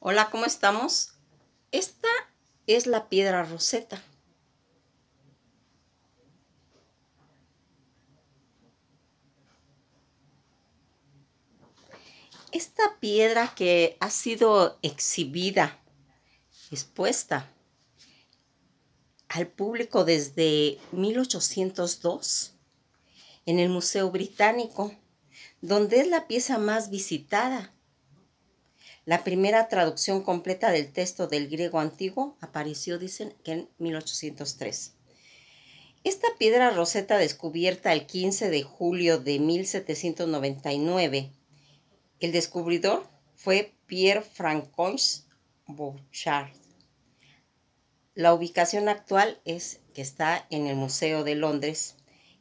Hola, ¿cómo estamos? Esta es la piedra Rosetta. Esta piedra que ha sido exhibida, expuesta al público desde 1802 en el Museo Británico, donde es la pieza más visitada. La primera traducción completa del texto del griego antiguo apareció, dicen, que en 1803. Esta piedra Rosetta, descubierta el 15 de julio de 1799, el descubridor fue Pierre-François Bouchard. La ubicación actual es que está en el Museo de Londres,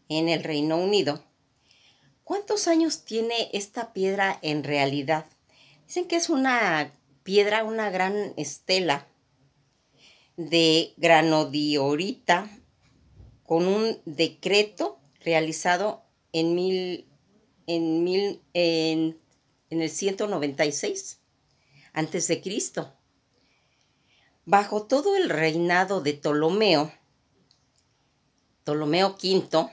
en el Reino Unido. ¿Cuántos años tiene esta piedra en realidad? Dicen que es una piedra, una gran estela de granodiorita con un decreto realizado en el 196 antes de Cristo. Bajo todo el reinado de Ptolomeo V,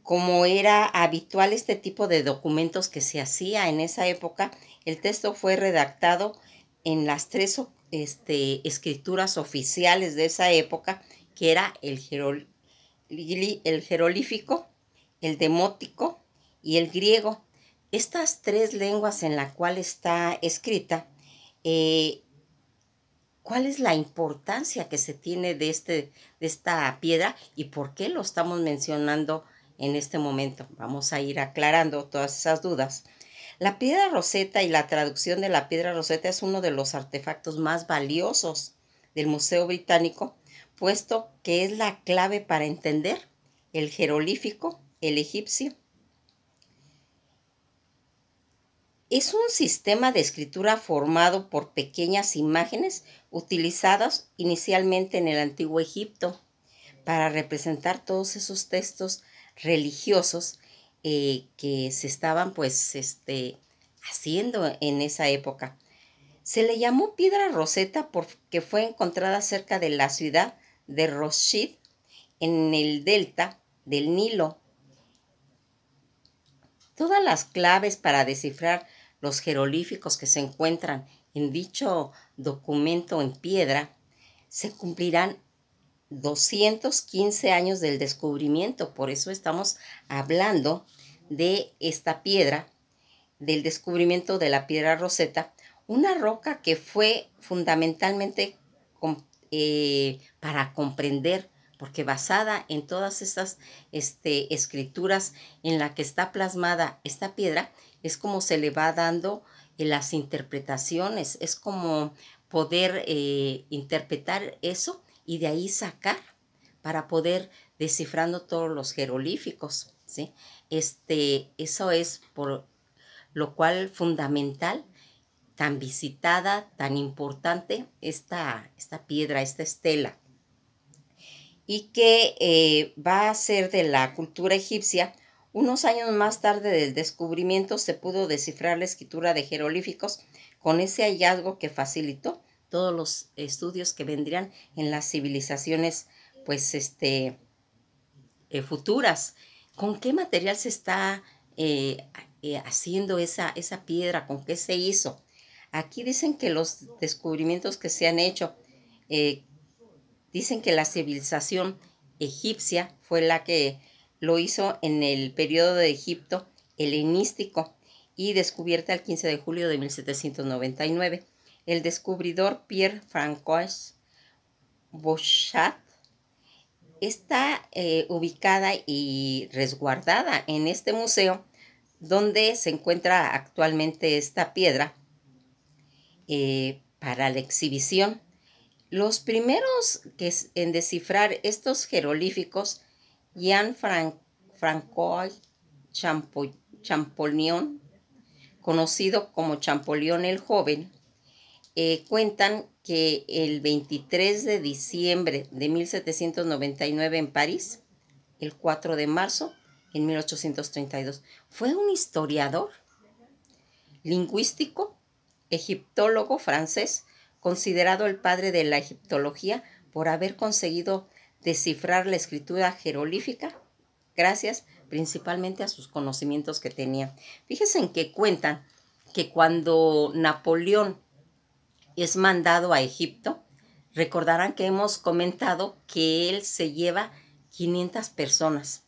como era habitual este tipo de documentos que se hacía en esa época, el texto fue redactado en las tres escrituras oficiales de esa época, que era el jerolífico, el demótico y el griego. Estas tres lenguas en la cual está escrita, ¿cuál es la importancia que se tiene de esta piedra y por qué lo estamos mencionando en este momento? Vamos a ir aclarando todas esas dudas. La piedra Rosetta y la traducción de la piedra Rosetta es uno de los artefactos más valiosos del Museo Británico, puesto que es la clave para entender el jerolífico, el egipcio. Es un sistema de escritura formado por pequeñas imágenes utilizadas inicialmente en el Antiguo Egipto para representar todos esos textos religiosos que se estaban haciendo en esa época. Se le llamó piedra Rosetta porque fue encontrada cerca de la ciudad de Rothschild en el delta del Nilo. Todas las claves para descifrar los jeroglíficos que se encuentran en dicho documento en piedra se cumplirán 215 años del descubrimiento. Por eso estamos hablando de esta piedra, del descubrimiento de la piedra Rosetta, una roca que fue fundamentalmente para comprender, porque basada en todas estas escrituras en la que está plasmada esta piedra, es como se le va dando las interpretaciones, es como poder interpretar eso y de ahí sacar para poder descifrando todos los jeroglíficos, ¿sí? Eso es por lo cual fundamental, tan visitada, tan importante esta piedra, esta estela, y que va a ser de la cultura egipcia. Unos años más tarde del descubrimiento se pudo descifrar la escritura de jeroglíficos con ese hallazgo que facilitó todos los estudios que vendrían en las civilizaciones futuras. ¿Con qué material se está haciendo esa piedra? ¿Con qué se hizo? Aquí dicen que los descubrimientos que se han hecho, dicen que la civilización egipcia fue la que lo hizo en el periodo de Egipto helenístico y descubierta el 15 de julio de 1799. El descubridor Pierre-François Bouchard está ubicada y resguardada en este museo donde se encuentra actualmente esta piedra para la exhibición. Los primeros en descifrar estos jeroglíficos, Jean-François Champollion, conocido como Champollion el Joven, cuentan que el 23 de diciembre de 1799 en París, el 4 de marzo en 1832, fue un historiador lingüístico, egiptólogo francés, considerado el padre de la egiptología por haber conseguido descifrar la escritura jeroglífica gracias principalmente a sus conocimientos que tenía. Fíjense en que cuentan que cuando Napoleón es mandado a Egipto, recordarán que hemos comentado que él se lleva 500 personas,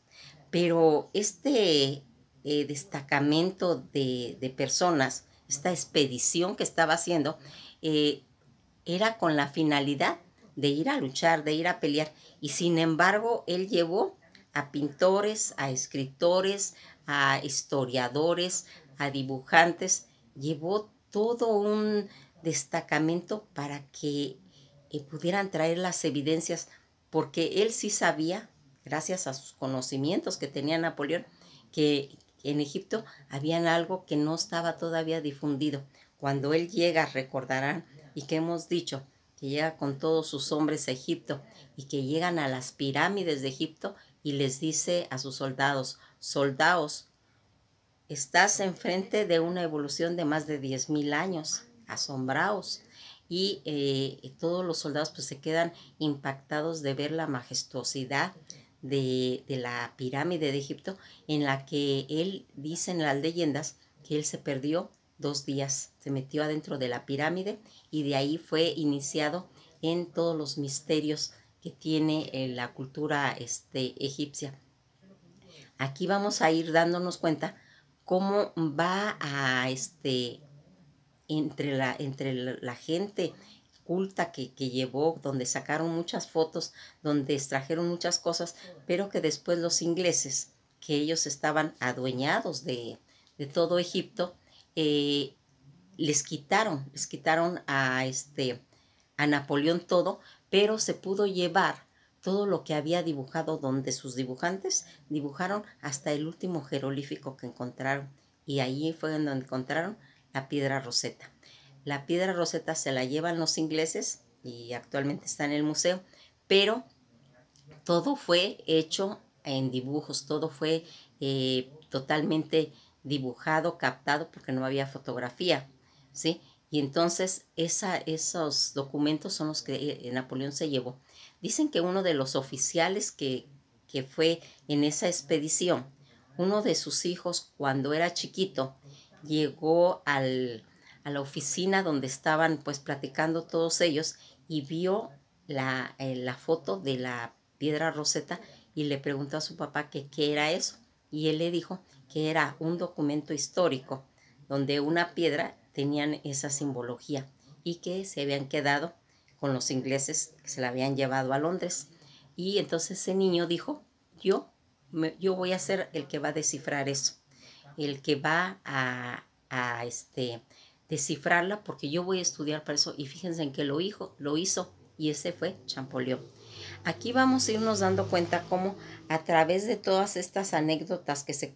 pero este destacamento de personas, esta expedición que estaba haciendo, era con la finalidad de ir a luchar, de ir a pelear, y sin embargo él llevó a pintores, a escritores, a historiadores, a dibujantes, llevó todo un destacamento para que pudieran traer las evidencias, porque él sí sabía, gracias a sus conocimientos que tenía Napoleón, que en Egipto había algo que no estaba todavía difundido. Cuando él llega, recordarán, y que hemos dicho, que llega con todos sus hombres a Egipto y que llegan a las pirámides de Egipto y les dice a sus soldados: soldados, estás enfrente de una evolución de más de 10,000 años, asombraos. Y todos los soldados pues se quedan impactados de ver la majestuosidad de la pirámide de Egipto, en la que él dice en las leyendas que él se perdió 2 días, se metió adentro de la pirámide y de ahí fue iniciado en todos los misterios que tiene la cultura egipcia. Aquí vamos a ir dándonos cuenta cómo va a entre la gente culta que llevó, donde sacaron muchas fotos, donde extrajeron muchas cosas, pero que después los ingleses, que ellos estaban adueñados de todo Egipto, les quitaron a Napoleón todo, pero se pudo llevar todo lo que había dibujado, donde sus dibujantes dibujaron hasta el último jeroglífico que encontraron, y ahí fue en donde encontraron la piedra Rosetta. La piedra Rosetta se la llevan los ingleses y actualmente está en el museo, pero todo fue hecho en dibujos, todo fue totalmente dibujado, captado, porque no había fotografía, ¿sí? Y entonces esos documentos son los que Napoleón se llevó. Dicen que uno de los oficiales que fue en esa expedición, uno de sus hijos, cuando era chiquito, llegó a la oficina donde estaban pues platicando todos ellos y vio la foto de la piedra Rosetta y le preguntó a su papá que qué era eso. Y él le dijo que era un documento histórico donde una piedra tenían esa simbología y que se habían quedado con los ingleses, que se la habían llevado a Londres. Y entonces ese niño dijo: yo voy a ser el que va a descifrar eso, el que va a descifrarla, porque yo voy a estudiar para eso. Y fíjense en que lo hizo, y ese fue Champollion. Aquí vamos a irnos dando cuenta cómo a través de todas estas anécdotas que se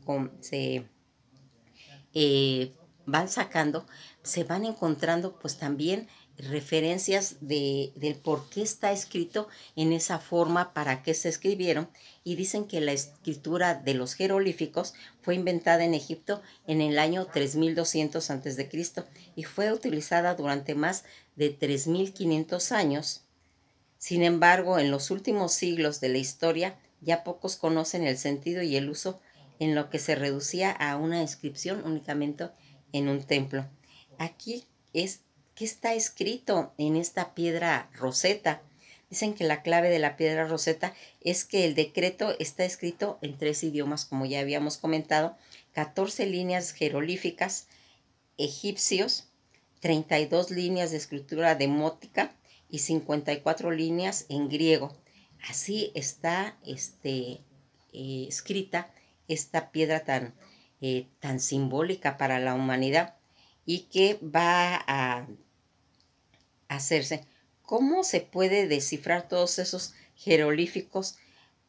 van sacando, se van encontrando pues también referencias del por qué está escrito en esa forma, para qué se escribieron, y dicen que la escritura de los jeroglíficos fue inventada en Egipto en el año 3200 a.C. y fue utilizada durante más de 3500 años. Sin embargo, en los últimos siglos de la historia ya pocos conocen el sentido y el uso, en lo que se reducía a una inscripción únicamente en un templo. Aquí ¿qué está escrito en esta piedra Rosetta? Dicen que la clave de la piedra Rosetta es que el decreto está escrito en 3 idiomas, como ya habíamos comentado, 14 líneas jeroglíficas egipcios, 32 líneas de escritura demótica y 54 líneas en griego. Así está escrita esta piedra tan simbólica para la humanidad, y que va a hacerse. ¿Cómo se puede descifrar todos esos jeroglíficos?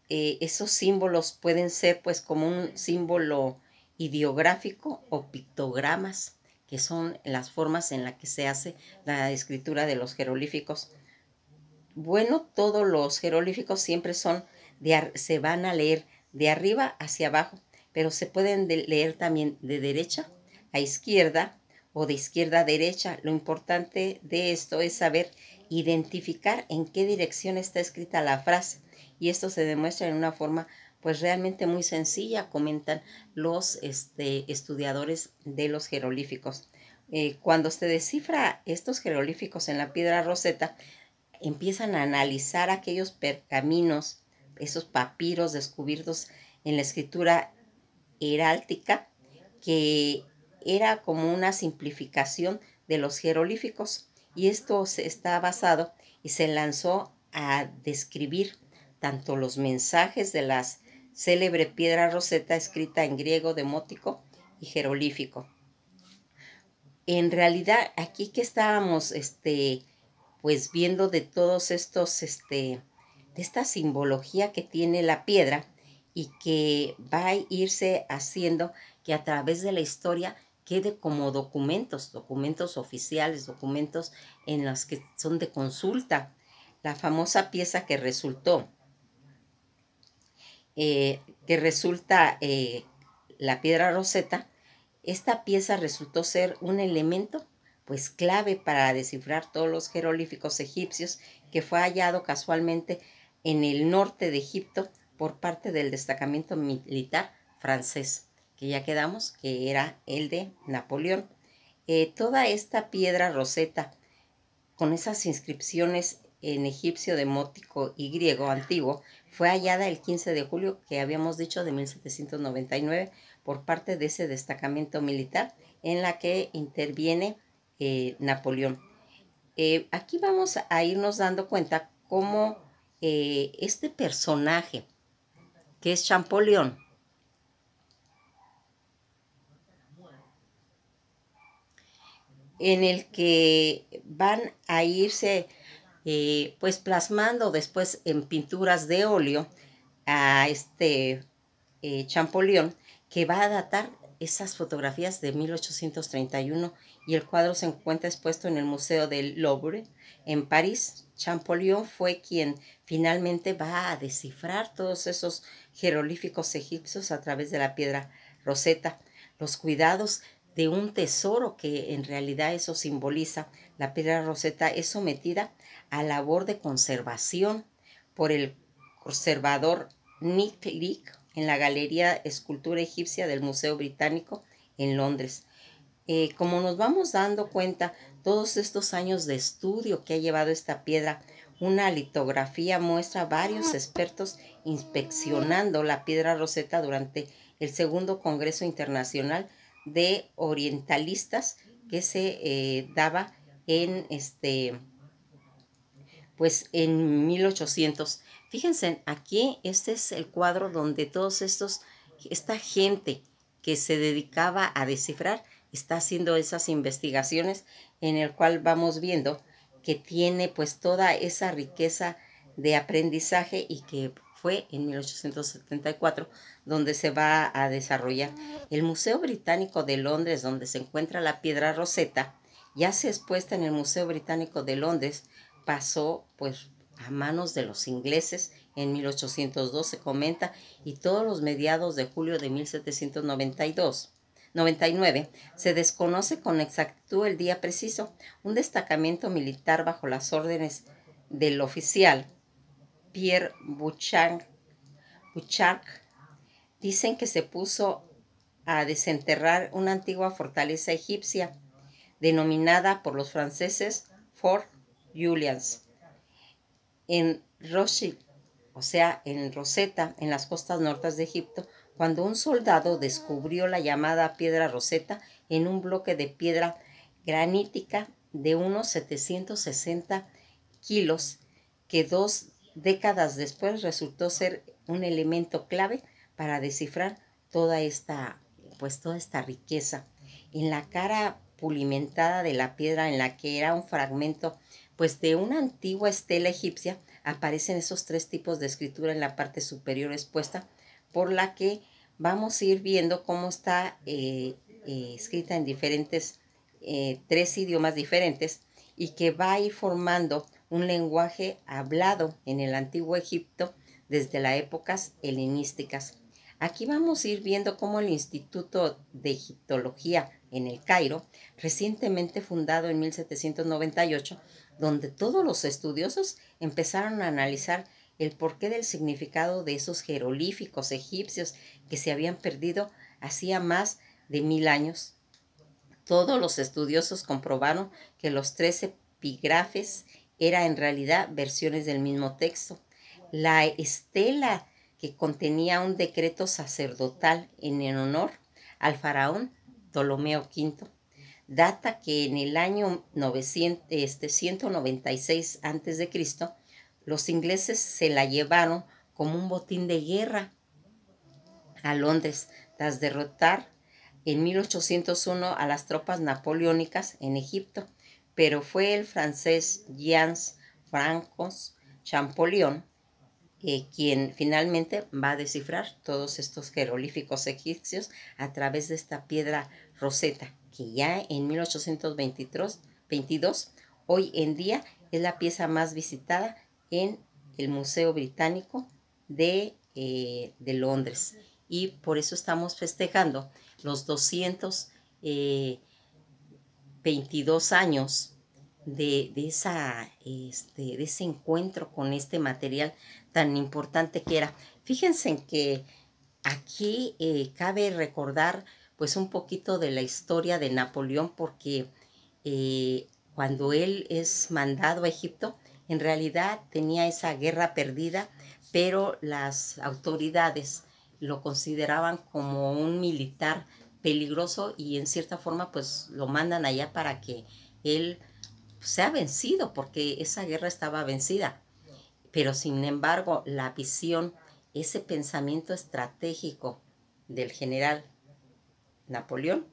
Esos símbolos pueden ser pues como un símbolo ideográfico o pictogramas, que son las formas en las que se hace la escritura de los jeroglíficos. Bueno, todos los jeroglíficos siempre se van a leer de arriba hacia abajo, pero se pueden leer también de derecha a izquierda o de izquierda a derecha. Lo importante de esto es saber identificar en qué dirección está escrita la frase, y esto se demuestra en una forma pues realmente muy sencilla, comentan los estudiadores de los jeroglíficos. Cuando se descifra estos jeroglíficos en la piedra Rosetta, empiezan a analizar aquellos pergaminos, esos papiros descubiertos en la escritura heráltica, que era como una simplificación de los jeroglíficos, y esto está basado y se lanzó a describir tanto los mensajes de la célebre piedra Rosetta escrita en griego demótico y jeroglífico. En realidad, aquí que estábamos pues viendo de todos estos de esta simbología que tiene la piedra, y que va a irse haciendo que a través de la historia quede como documentos oficiales, documentos en los que son de consulta. La famosa pieza que resulta la piedra Rosetta. Esta pieza resultó ser un elemento pues clave para descifrar todos los jeroglíficos egipcios, que fue hallado casualmente en el norte de Egipto por parte del destacamento militar francés, que ya quedamos que era el de Napoleón. Toda esta piedra Rosetta, con esas inscripciones en egipcio, demótico y griego antiguo, fue hallada el 15 de julio, que habíamos dicho, de 1799, por parte de ese destacamento militar en la que interviene Napoleón. Aquí vamos a irnos dando cuenta cómo este personaje, que es Champollion, en el que van a irse pues plasmando después en pinturas de óleo a Champollion, que va a datar esas fotografías de 1831, y el cuadro se encuentra expuesto en el Museo del Louvre en París. Champollion fue quien finalmente va a descifrar todos esos jeroglíficos egipcios a través de la piedra Rosetta. Los cuidados de un tesoro que en realidad eso simboliza. La piedra Rosetta es sometida a labor de conservación por el conservador Nick Leake en la Galería Escultura Egipcia del Museo Británico en Londres. Como nos vamos dando cuenta, todos estos años de estudio que ha llevado esta piedra, una litografía muestra varios expertos inspeccionando la piedra Rosetta durante el segundo Congreso Internacional de Orientalistas que se daba en pues en 1800. Fíjense, aquí este es el cuadro donde esta gente que se dedicaba a descifrar está haciendo esas investigaciones, en el cual vamos viendo que tiene pues toda esa riqueza de aprendizaje, y que fue en 1874 donde se va a desarrollar. El Museo Británico de Londres, donde se encuentra la piedra Rosetta, ya se expuesta en el Museo Británico de Londres, pasó pues a manos de los ingleses en 1802, se comenta, y todos los mediados de julio de 1799 se desconoce con exactitud el día preciso. Un destacamento militar bajo las órdenes del oficial Pierre Bouchard dicen que se puso a desenterrar una antigua fortaleza egipcia denominada por los franceses Fort Julians en Rothschild, o sea, en Rosetta, en las costas norte de Egipto, cuando un soldado descubrió la llamada piedra Rosetta en un bloque de piedra granítica de unos 760 kilos, que 2 décadas después resultó ser un elemento clave para descifrar toda esta riqueza. En la cara pulimentada de la piedra, en la que era un fragmento pues de una antigua estela egipcia, aparecen esos 3 tipos de escritura en la parte superior expuesta, por la que vamos a ir viendo cómo está escrita en diferentes 3 idiomas diferentes, y que va a ir formando un lenguaje hablado en el antiguo Egipto desde las épocas helenísticas. Aquí vamos a ir viendo cómo el Instituto de Egiptología en el Cairo, recientemente fundado en 1798, donde todos los estudiosos empezaron a analizar el porqué del significado de esos jeroglíficos egipcios que se habían perdido hacía más de 1000 años. Todos los estudiosos comprobaron que los 13 epígrafes eran en realidad versiones del mismo texto. La estela que contenía un decreto sacerdotal en honor al faraón Ptolomeo V data que en el año 196 a.C. los ingleses se la llevaron como un botín de guerra a Londres tras derrotar en 1801 a las tropas napoleónicas en Egipto, pero fue el francés Jean-François Champollion quien finalmente va a descifrar todos estos jeroglíficos egipcios a través de esta piedra Rosetta, que ya en 1822, hoy en día, es la pieza más visitada en el Museo Británico de Londres. Y por eso estamos festejando los 222 años de ese encuentro con este material tan importante que era. Fíjense en que aquí cabe recordar pues un poquito de la historia de Napoleón, porque cuando él es mandado a Egipto, en realidad tenía esa guerra perdida, pero las autoridades lo consideraban como un militar peligroso y en cierta forma pues lo mandan allá para que él sea vencido, porque esa guerra estaba vencida. Pero sin embargo, la visión, ese pensamiento estratégico del general Napoleón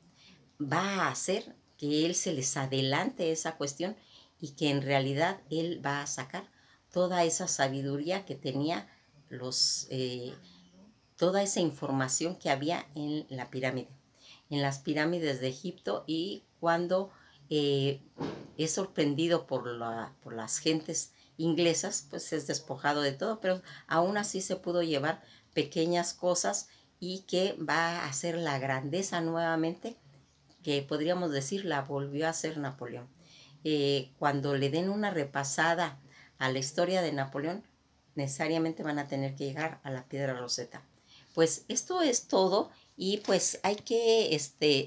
va a hacer que él se les adelante esa cuestión y que en realidad él va a sacar toda esa sabiduría que tenía toda esa información que había en la pirámide, en las pirámides de Egipto. Y cuando es sorprendido por las gentes inglesas, pues es despojado de todo, pero aún así se pudo llevar pequeñas cosas y que va a hacer la grandeza nuevamente, que podríamos decir la volvió a hacer Napoleón. Cuando le den una repasada a la historia de Napoleón, necesariamente van a tener que llegar a la piedra Rosetta. Pues esto es todo, y pues hay que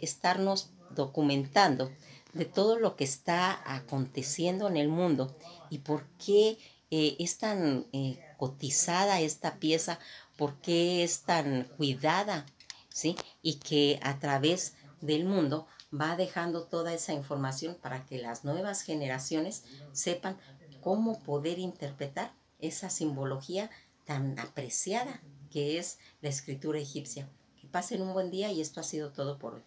estarnos documentando de todo lo que está aconteciendo en el mundo y por qué es tan cotizada esta pieza, por qué es tan cuidada, ¿sí? Y que a través del mundo va dejando toda esa información para que las nuevas generaciones sepan cómo poder interpretar esa simbología tan apreciada que es la escritura egipcia. Que pasen un buen día, y esto ha sido todo por hoy.